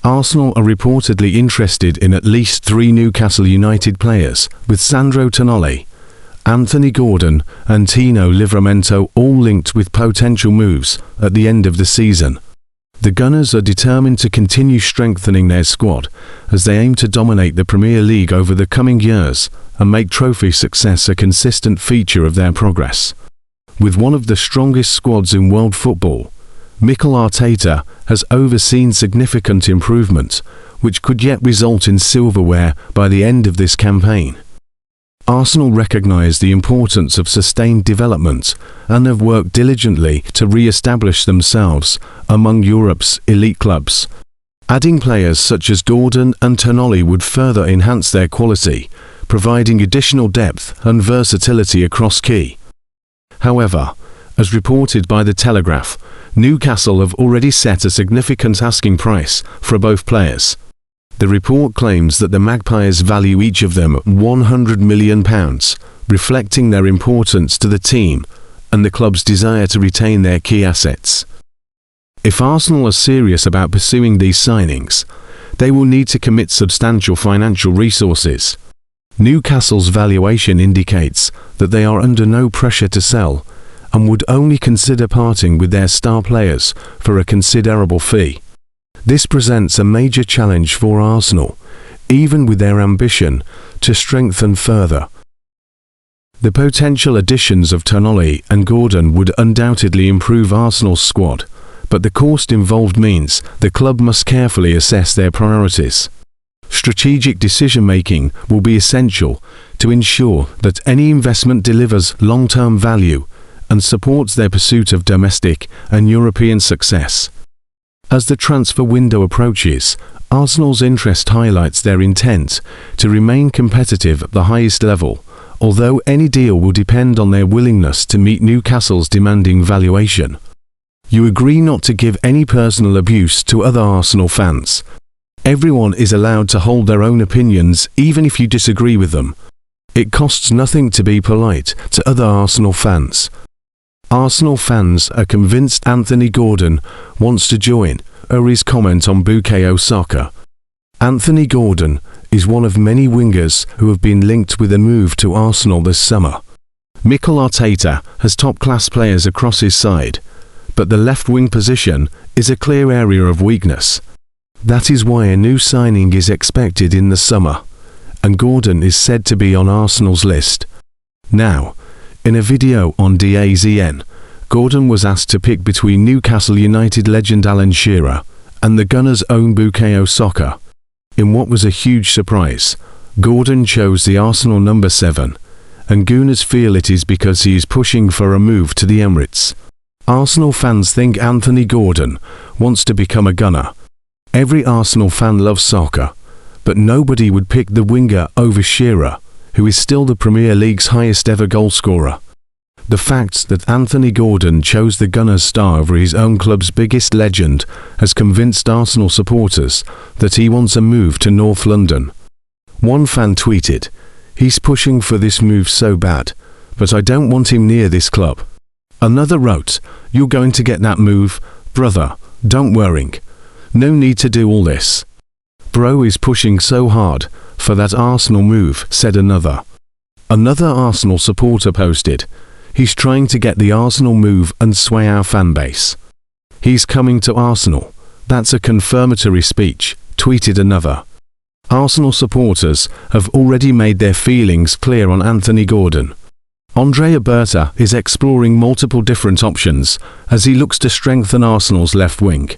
Arsenal are reportedly interested in at least 3 Newcastle United players, with Sandro Tonali, Anthony Gordon and Tino Livramento all linked with potential moves at the end of the season. The Gunners are determined to continue strengthening their squad as they aim to dominate the Premier League over the coming years and make trophy success a consistent feature of their progress. With one of the strongest squads in world football, Mikel Arteta has overseen significant improvement, which could yet result in silverware by the end of this campaign. Arsenal recognise the importance of sustained development and have worked diligently to re-establish themselves among Europe's elite clubs. Adding players such as Gordon and Tonali would further enhance their quality, providing additional depth and versatility across key. However, as reported by The Telegraph, Newcastle have already set a significant asking price for both players. The report claims that the Magpies value each of them £100 million, reflecting their importance to the team and the club's desire to retain their key assets. If Arsenal are serious about pursuing these signings, they will need to commit substantial financial resources. Newcastle's valuation indicates that they are under no pressure to sell and would only consider parting with their star players for a considerable fee. This presents a major challenge for Arsenal, even with their ambition to strengthen further. The potential additions of Tonali and Gordon would undoubtedly improve Arsenal's squad, but the cost involved means the club must carefully assess their priorities. Strategic decision-making will be essential to ensure that any investment delivers long-term value and supports their pursuit of domestic and European success. As the transfer window approaches, Arsenal's interest highlights their intent to remain competitive at the highest level, although any deal will depend on their willingness to meet Newcastle's demanding valuation. You agree not to give any personal abuse to other Arsenal fans. Everyone is allowed to hold their own opinions even if you disagree with them. It costs nothing to be polite to other Arsenal fans. Arsenal fans are convinced Anthony Gordon wants to join, or his comment on Bukayo Saka. Anthony Gordon is one of many wingers who have been linked with a move to Arsenal this summer. Mikel Arteta has top-class players across his side, but the left-wing position is a clear area of weakness. That is why a new signing is expected in the summer, and Gordon is said to be on Arsenal's list. Now, in a video on DAZN, Gordon was asked to pick between Newcastle United legend Alan Shearer and the Gunners' own Bukayo Saka. In what was a huge surprise, Gordon chose the Arsenal number 7, and Gunners feel it is because he is pushing for a move to the Emirates. Arsenal fans think Anthony Gordon wants to become a Gunner. Every Arsenal fan loves Saka, but nobody would pick the winger over Shearer, who is still the Premier League's highest ever goalscorer. The fact that Anthony Gordon chose the Gunners star over his own club's biggest legend has convinced Arsenal supporters that he wants a move to North London. One fan tweeted, "He's pushing for this move so bad, but I don't want him near this club." Another wrote, "You're going to get that move, brother, don't worry. No need to do all this. Bro is pushing so hard for that Arsenal move," said another. Another Arsenal supporter posted, "He's trying to get the Arsenal move and sway our fanbase. He's coming to Arsenal. That's a confirmatory speech," tweeted another. Arsenal supporters have already made their feelings clear on Anthony Gordon. Andrea Berta is exploring multiple different options as he looks to strengthen Arsenal's left wing.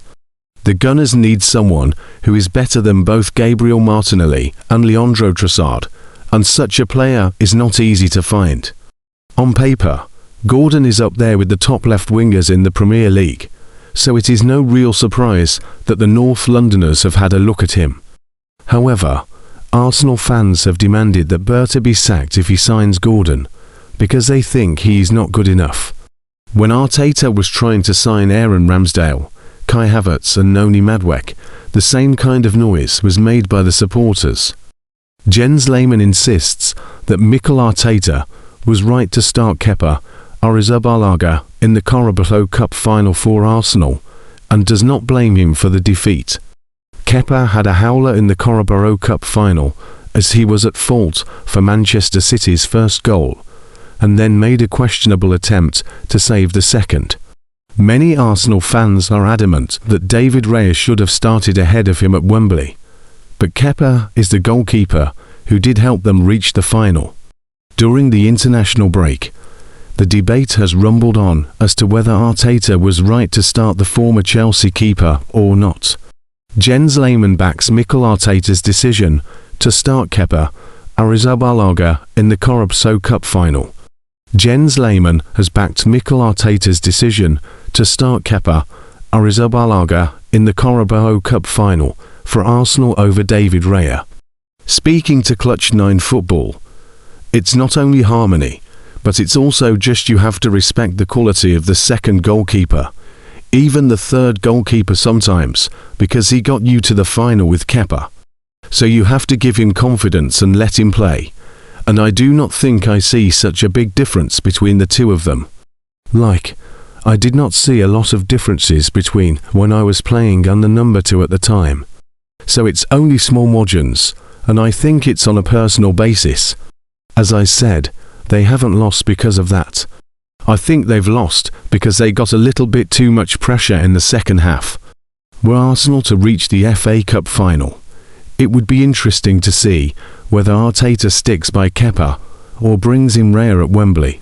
The Gunners need someone who is better than both Gabriel Martinelli and Leandro Trossard, and such a player is not easy to find. On paper, Gordon is up there with the top left wingers in the Premier League, so it is no real surprise that the North Londoners have had a look at him. However, Arsenal fans have demanded that Berta be sacked if he signs Gordon, because they think he is not good enough. When Arteta was trying to sign Aaron Ramsdale, Kai Havertz and Noni Madueke, the same kind of noise was made by the supporters. Jens Lehmann insists that Mikel Arteta was right to start Kepa Arrizabalaga in the Carabao Cup final for Arsenal, and does not blame him for the defeat. Kepa had a howler in the Carabao Cup final, as he was at fault for Manchester City's first goal, and then made a questionable attempt to save the second. Many Arsenal fans are adamant that David Raya should have started ahead of him at Wembley, but Kepa is the goalkeeper who did help them reach the final. During the international break, the debate has rumbled on as to whether Arteta was right to start the former Chelsea keeper or not. Jens Lehmann backs Mikel Arteta's decision to start Kepa Arrizabalaga in the Carabao Cup final. Jens Lehmann has backed Mikel Arteta's decision to start Kepa Arrizabalaga in the Carabao Cup final for Arsenal over David Raya. Speaking to Clutch 9 Football, it's not only harmony, but it's also just you have to respect the quality of the second goalkeeper, even the third goalkeeper sometimes, because he got you to the final with Kepa. So you have to give him confidence and let him play, and I do not think I see such a big difference between the two of them. I did not see a lot of differences between when I was playing under number 2 at the time. So it's only small margins, and I think it's on a personal basis. As I said, they haven't lost because of that. I think they've lost because they got a little bit too much pressure in the second half. Were Arsenal to reach the FA Cup final, it would be interesting to see whether Arteta sticks by Kepa or brings in Raya at Wembley.